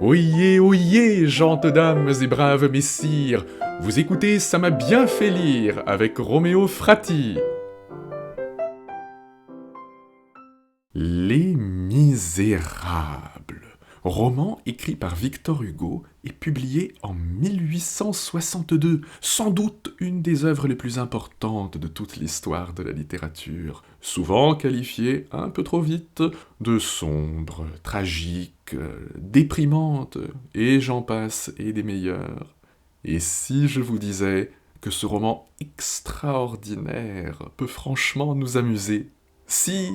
Oyez, gentes dames et braves messires, vous écoutez Ça m'a bien fait lire avec Roméo Frati. Les Misérables, roman écrit par Victor Hugo et publié en 1862, sans doute une des œuvres les plus importantes de toute l'histoire de la littérature, souvent qualifiée un peu trop vite de sombre, tragique, déprimante, et j'en passe et des meilleurs. Et si je vous disais que ce roman extraordinaire peut franchement nous amuser? Si,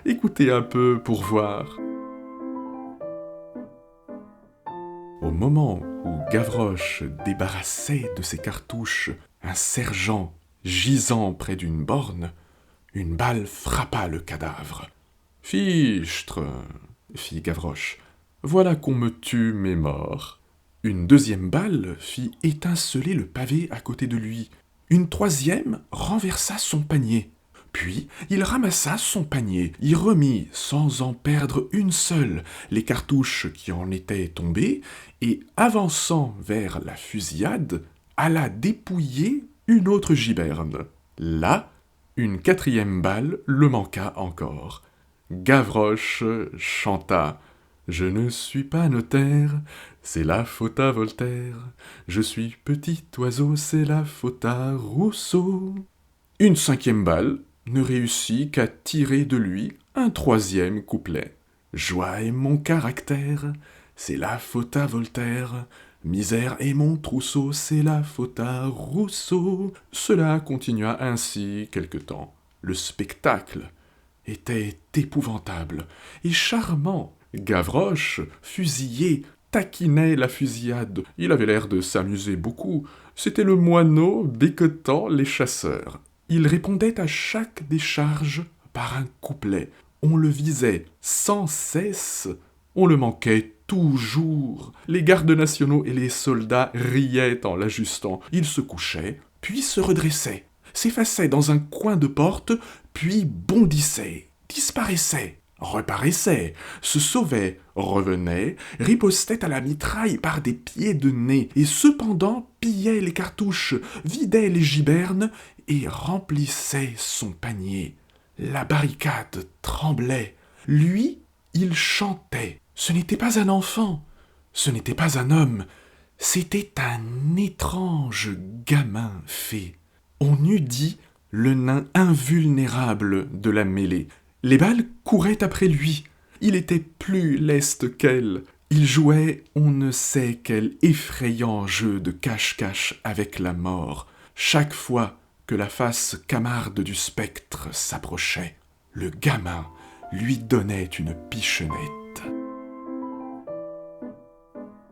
écoutez un peu pour voir. Au moment où Gavroche débarrassait de ses cartouches un sergent gisant près d'une borne, une balle frappa le cadavre. « Fichtre, fit Gavroche, voilà qu'on me tue mes morts. » Une deuxième balle fit étinceler le pavé à côté de lui. Une troisième renversa son panier. Puis il ramassa son panier, y remit, sans en perdre une seule, les cartouches qui en étaient tombées, et avançant vers la fusillade, alla dépouiller une autre giberne. Là, une quatrième balle le manqua encore. Gavroche chanta « Je ne suis pas notaire, c'est la faute à Voltaire. Je suis petit oiseau, c'est la faute à Rousseau. » Une cinquième balle ne réussit qu'à tirer de lui un troisième couplet. « Joie est mon caractère, c'est la faute à Voltaire. Misère est mon trousseau, c'est la faute à Rousseau. » Cela continua ainsi quelque temps. Le spectacle était épouvantable et charmant. Gavroche, fusillé, taquinait la fusillade. Il avait l'air de s'amuser beaucoup. C'était le moineau becquetant les chasseurs. Il répondait à chaque décharge par un couplet. On le visait sans cesse, on le manquait toujours. Les gardes nationaux et les soldats riaient en l'ajustant. Il se couchait, puis se redressait, s'effaçait dans un coin de porte, puis bondissait, disparaissait, reparaissait, se sauvait, revenait, ripostait à la mitraille par des pieds de nez, et cependant pillait les cartouches, vidait les gibernes et remplissait son panier. La barricade tremblait. Lui, il chantait. Ce n'était pas un enfant, ce n'était pas un homme, c'était un étrange gamin fée. On eût dit le nain invulnérable de la mêlée. Les balles couraient après lui. Il était plus leste qu'elles. Il jouait on ne sait quel effrayant jeu de cache-cache avec la mort. Chaque fois que la face camarde du spectre s'approchait, le gamin lui donnait une pichenette.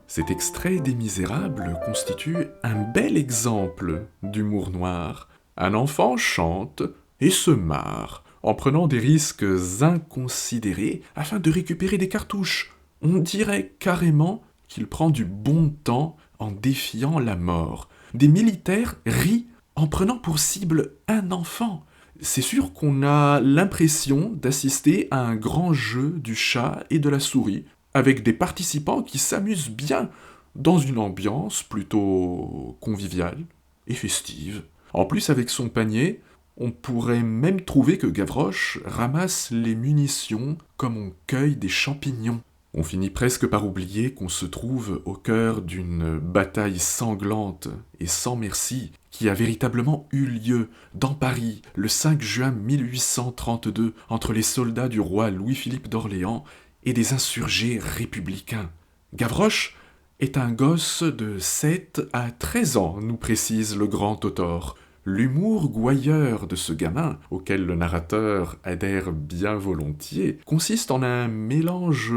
Cet extrait des Misérables constitue un bel exemple d'humour noir. Un enfant chante et se marre en prenant des risques inconsidérés afin de récupérer des cartouches. On dirait carrément qu'il prend du bon temps en défiant la mort. Des militaires rient en prenant pour cible un enfant. C'est sûr qu'on a l'impression d'assister à un grand jeu du chat et de la souris, avec des participants qui s'amusent bien dans une ambiance plutôt conviviale et festive. En plus, avec son panier, on pourrait même trouver que Gavroche ramasse les munitions comme on cueille des champignons. On finit presque par oublier qu'on se trouve au cœur d'une bataille sanglante et sans merci qui a véritablement eu lieu dans Paris le 5 juin 1832 entre les soldats du roi Louis-Philippe d'Orléans et des insurgés républicains. Gavroche est un gosse de 7 à 13 ans, nous précise le grand auteur. L'humour gouailleur de ce gamin, auquel le narrateur adhère bien volontiers, consiste en un mélange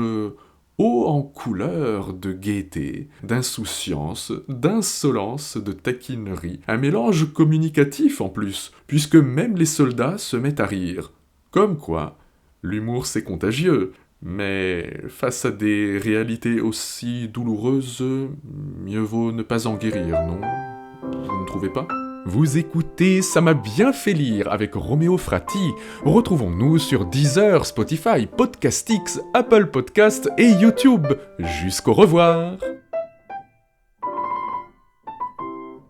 haut en couleurs de gaieté, d'insouciance, d'insolence, de taquinerie. Un mélange communicatif en plus, puisque même les soldats se mettent à rire. Comme quoi, l'humour c'est contagieux, mais face à des réalités aussi douloureuses, mieux vaut ne pas en guérir, non? Vous ne trouvez pas ? Vous écoutez Ça m'a bien fait lire avec Roméo Frati. Retrouvons-nous sur Deezer, Spotify, Podcastix, Apple Podcast et YouTube. Jusqu'au revoir.